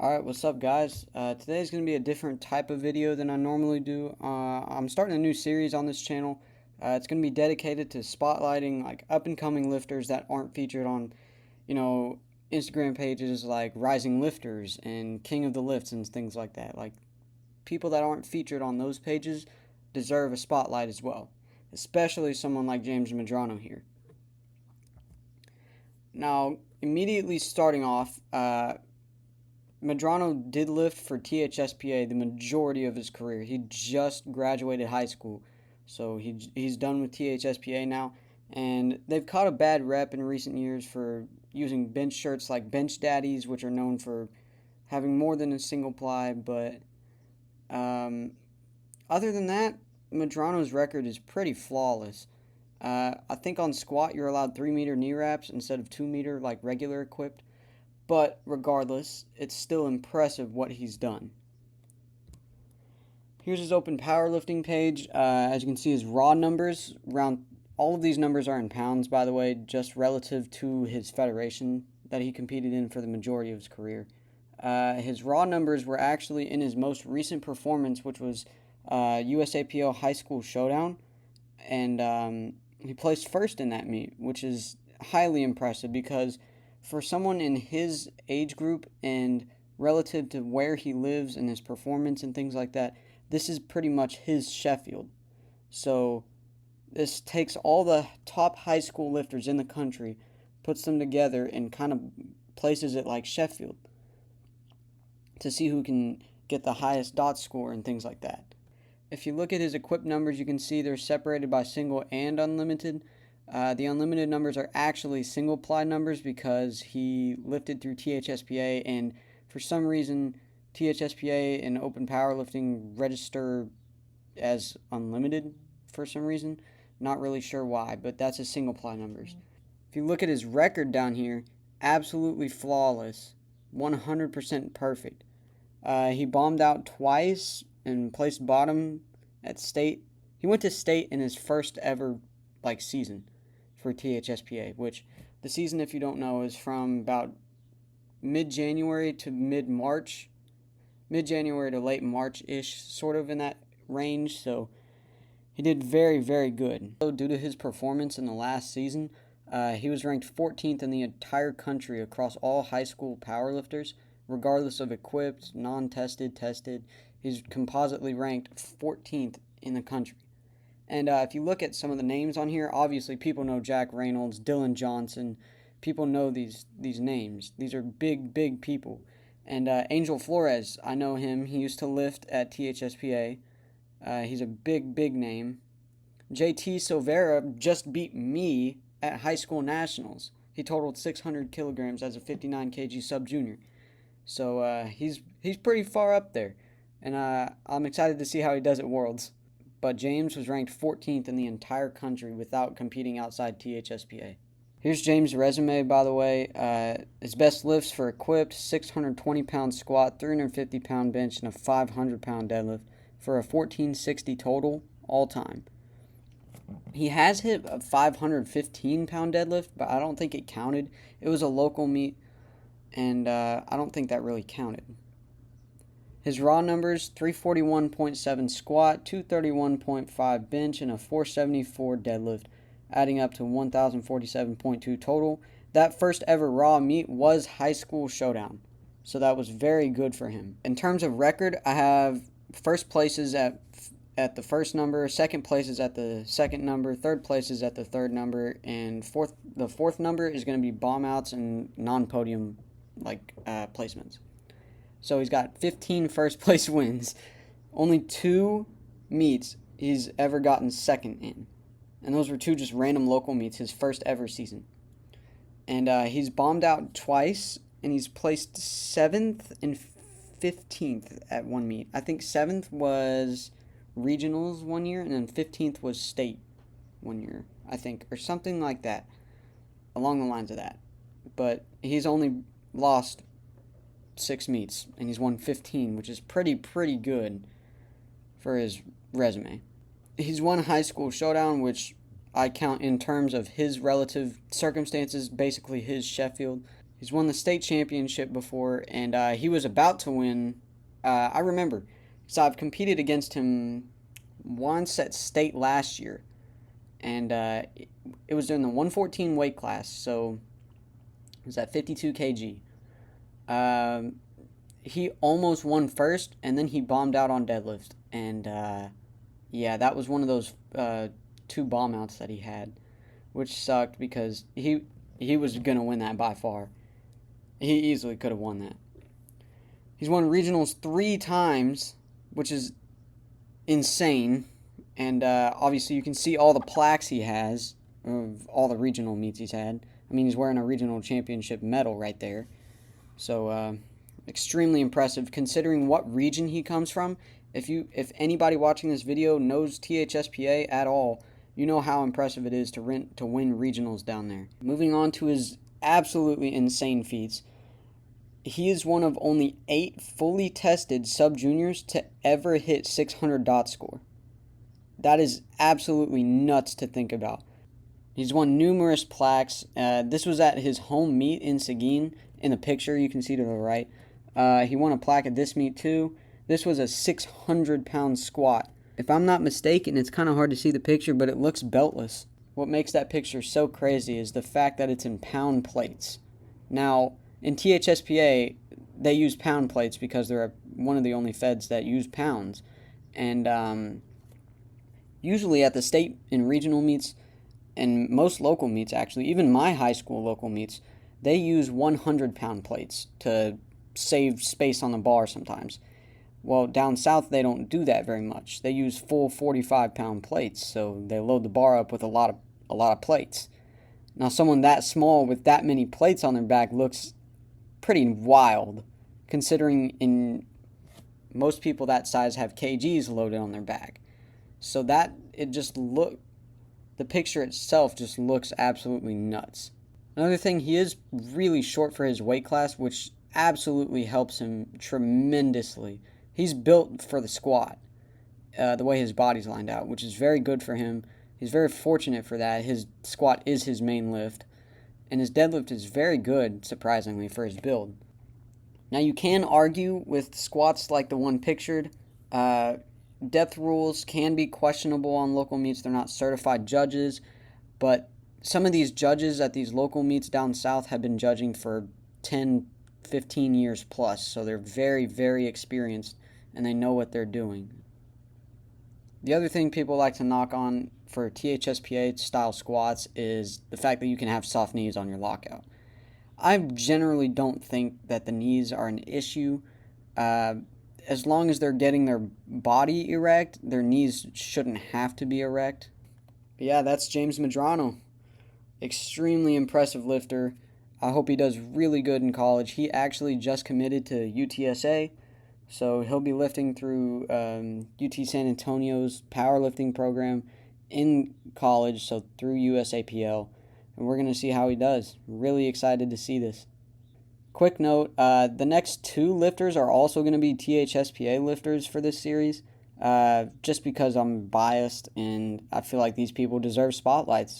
Alright, what's up guys? Today is going to be a different type of video than I normally do. I'm starting a new series on this channel. It's going to be dedicated to spotlighting like up-and-coming lifters that aren't featured on, Instagram pages like Rising Lifters and King of the Lifts and things like that. Like, people that aren't featured on those pages deserve a spotlight as well, especially someone like James Medrano here. Now, immediately starting off, Medrano did lift for THSPA the majority of his career. He just graduated high school, so he's done with THSPA now. And they've caught a bad rep in recent years for using bench shirts like Bench Daddies, which are known for having more than a single ply. But other than that, Medrano's record is pretty flawless. I think on squat you're allowed 3-meter knee wraps instead of 2-meter like regular equipped. But regardless, it's still impressive what he's done. Here's his open powerlifting page. As you can see, his raw numbers, all of these numbers are in pounds, by the way, just relative to his federation that he competed in for the majority of his career. His raw numbers were actually in his most recent performance, which was USAPL High School Showdown, and he placed first in that meet, which is highly impressive because for someone in his age group and relative to where he lives and his performance and things like that, this is pretty much his Sheffield. So this takes all the top high school lifters in the country, puts them together, and kind of places it like Sheffield to see who can get the highest dot score and things like that. If you look at his equipped numbers, you can see they're separated by single and unlimited. The unlimited numbers are actually single ply numbers because he lifted through THSPA, and for some reason THSPA and open powerlifting register as unlimited for some reason. Not really sure why, but that's his single ply numbers. If you look at his record down here, absolutely flawless, 100% perfect. He bombed out twice and placed bottom at state. He went to state in his first ever season for THSPA, which the season, if you don't know, is from about mid-January to mid-March, mid-January to late March-ish, sort of in that range. So he did very, very good. So due to his performance in the last season, he was ranked 14th in the entire country across all high school powerlifters, regardless of equipped, non-tested, tested. He's compositely ranked 14th in the country. And if you look at some of the names on here, obviously people know Jack Reynolds, Dylan Johnson. People know these names. These are big, big people. And Angel Flores, I know him. He used to lift at THSPA. He's a big, big name. JT Silvera just beat me at high school nationals. He totaled 600 kilograms as a 59 kg sub-junior. So he's pretty far up there. And I'm excited to see how he does at Worlds. But James was ranked 14th in the entire country without competing outside THSPA. Here's James' resume, by the way. His best lifts for equipped: 620-pound squat, 350-pound bench, and a 500-pound deadlift for a 1460 total all time. He has hit a 515-pound deadlift, but I don't think it counted. It was a local meet, and I don't think that really counted. His raw numbers: 341.7 squat, 231.5 bench, and a 474 deadlift, adding up to 1,047.2 total. That first ever raw meet was High School Showdown, so that was very good for him. In terms of record, I have first places at the first number, second places at the second number, third places at the third number, and the fourth number is going to be bomb outs and non-podium placements. So he's got 15 first place wins. Only 2 meets he's ever gotten second in. And those were 2 just random local meets, his first ever season. And he's bombed out twice, and he's placed 7th and 15th at one meet. I think 7th was regionals one year, and then 15th was state one year, I think, or something like that, along the lines of that. But he's only lost 6 meets, and he's won 15, which is pretty good for his resume. He's won High School Showdown, which I count in terms of his relative circumstances, basically his Sheffield. He's won the state championship before, and he was about to win. I remember, so I've competed against him once at state last year, and it was in the 114 weight class, so it was at 52 kg. He almost won first, and then he bombed out on deadlift, and yeah, that was one of those 2 bomb outs that he had, which sucked because he was gonna win that by far. He easily could have won that. He's won regionals 3 times, which is insane. And obviously you can see all the plaques he has of all the regional meets he's had. I mean, he's wearing a regional championship medal right there. So extremely impressive considering what region he comes from. If anybody watching this video knows THSPA at all, you know how impressive it is to win regionals down there. Moving on to his absolutely insane feats. He is one of only 8 fully tested sub-juniors to ever hit 600 dot score. That is absolutely nuts to think about. He's won numerous plaques. This was at his home meet in Seguin. In the picture you can see to the right. He won a plaque at this meet too. This was a 600-pound squat. If I'm not mistaken, it's kind of hard to see the picture, but it looks beltless. What makes that picture so crazy is the fact that it's in pound plates. Now, in THSPA, they use pound plates because they're one of the only feds that use pounds. And usually at the state and regional meets, and most local meets actually, even my high school local meets, they use 100-pound plates to save space on the bar sometimes. Well, down south, they don't do that very much. They use full 45-pound plates, so they load the bar up with a lot of plates. Now, someone that small with that many plates on their back looks pretty wild, considering in most people that size have kgs loaded on their back. So the picture itself just looks absolutely nuts. Another thing, he is really short for his weight class, which absolutely helps him tremendously. He's built for the squat, the way his body's lined out, which is very good for him. He's very fortunate for that. His squat is his main lift, and his deadlift is very good, surprisingly, for his build. Now, you can argue with squats like the one pictured. Depth rules can be questionable on local meets. They're not certified judges, but some of these judges at these local meets down south have been judging for 10, 15 years plus, so they're very, very experienced, and they know what they're doing. The other thing people like to knock on for THSPA style squats is the fact that you can have soft knees on your lockout. I generally don't think that the knees are an issue. As long as they're getting their body erect, their knees shouldn't have to be erect. But yeah, that's James Medrano. Extremely impressive lifter. I hope he does really good in college. He actually just committed to UTSA, so he'll be lifting through UT San Antonio's powerlifting program in college, so through USAPL, and we're going to see how he does. Really excited to see this. Quick note, the next 2 lifters are also going to be THSPA lifters for this series, just because I'm biased and I feel like these people deserve spotlights.